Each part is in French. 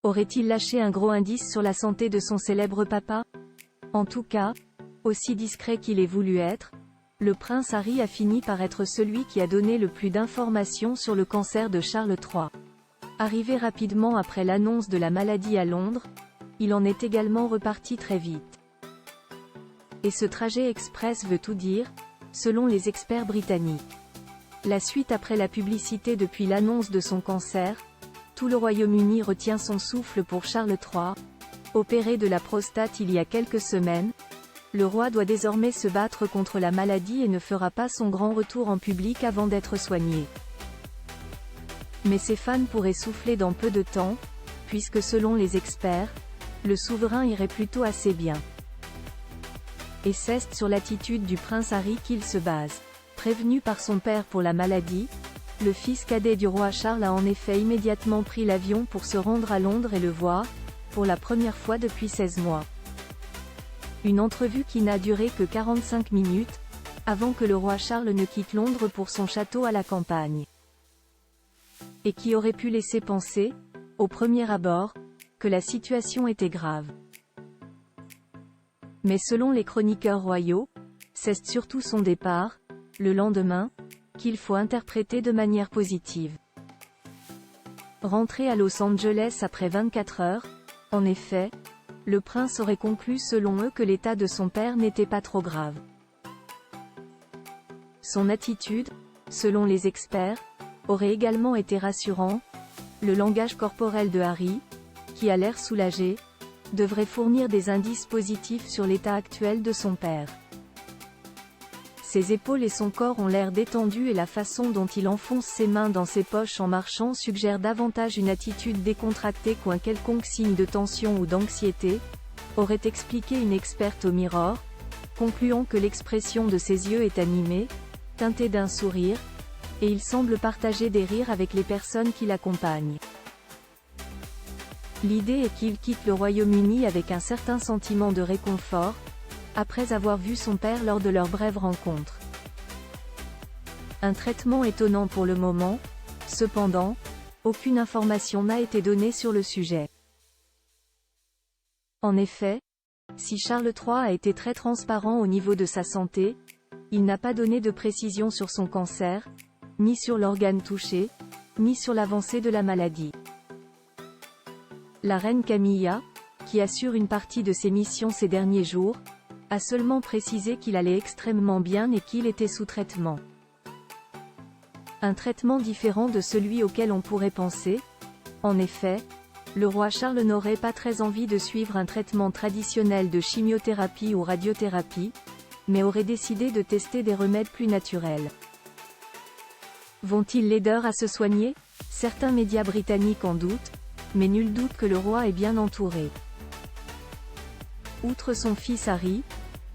Aurait-il lâché un gros indice sur la santé de son célèbre papa? En tout cas, aussi discret qu'il ait voulu être, le prince Harry a fini par être celui qui a donné le plus d'informations sur le cancer de Charles III. Arrivé rapidement après l'annonce de la maladie à Londres, il en est également reparti très vite. Et ce trajet express veut tout dire, selon les experts britanniques. La suite après la publicité depuis l'annonce de son cancer, tout le Royaume-Uni retient son souffle pour Charles III. Opéré de la prostate il y a quelques semaines, le roi doit désormais se battre contre la maladie et ne fera pas son grand retour en public avant d'être soigné. Mais ses fans pourraient souffler dans peu de temps, puisque selon les experts, le souverain irait plutôt assez bien. Et c'est sur l'attitude du prince Harry qu'il se base. Prévenu par son père pour la maladie, le fils cadet du roi Charles a en effet immédiatement pris l'avion pour se rendre à Londres et le voir, pour la première fois depuis 16 mois. Une entrevue qui n'a duré que 45 minutes, avant que le roi Charles ne quitte Londres pour son château à la campagne. Et qui aurait pu laisser penser, au premier abord, que la situation était grave. Mais selon les chroniqueurs royaux, c'est surtout son départ, le lendemain, qu'il faut interpréter de manière positive. Rentré à Los Angeles après 24 heures, en effet, le prince aurait conclu selon eux que l'état de son père n'était pas trop grave. Son attitude, selon les experts, aurait également été rassurant. Le langage corporel de Harry, qui a l'air soulagé, devrait fournir des indices positifs sur l'état actuel de son père. Ses épaules et son corps ont l'air détendus et la façon dont il enfonce ses mains dans ses poches en marchant suggère davantage une attitude décontractée qu'un quelconque signe de tension ou d'anxiété, aurait expliqué une experte au Mirror, concluant que l'expression de ses yeux est animée, teintée d'un sourire, et il semble partager des rires avec les personnes qui l'accompagnent. L'idée est qu'il quitte le Royaume-Uni avec un certain sentiment de réconfort, après avoir vu son père lors de leur brève rencontre. Un traitement étonnant pour le moment, cependant, aucune information n'a été donnée sur le sujet. En effet, si Charles III a été très transparent au niveau de sa santé, il n'a pas donné de précision sur son cancer, ni sur l'organe touché, ni sur l'avancée de la maladie. La reine Camilla, qui assure une partie de ses missions ces derniers jours, a seulement précisé qu'il allait extrêmement bien et qu'il était sous traitement. Un traitement différent de celui auquel on pourrait penser. En effet, le roi Charles n'aurait pas très envie de suivre un traitement traditionnel de chimiothérapie ou radiothérapie, mais aurait décidé de tester des remèdes plus naturels. Vont-ils l'aider à se soigner? Certains médias britanniques en doutent, mais nul doute que le roi est bien entouré. Outre son fils Harry,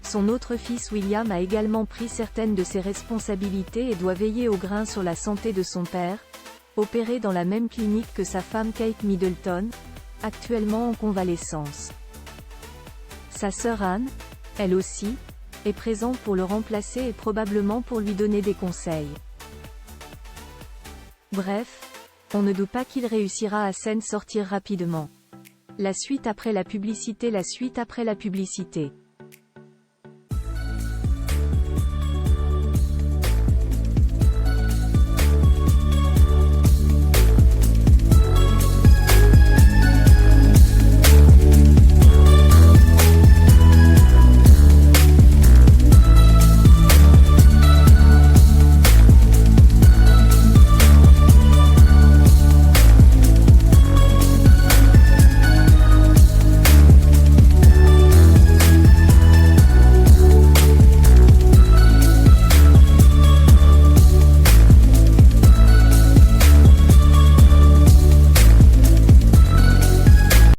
son autre fils William a également pris certaines de ses responsabilités et doit veiller au grain sur la santé de son père, opéré dans la même clinique que sa femme Kate Middleton, actuellement en convalescence. Sa sœur Anne, elle aussi, est présente pour le remplacer et probablement pour lui donner des conseils. Bref, on ne doute pas qu'il réussira à s'en sortir rapidement. La suite après la publicité.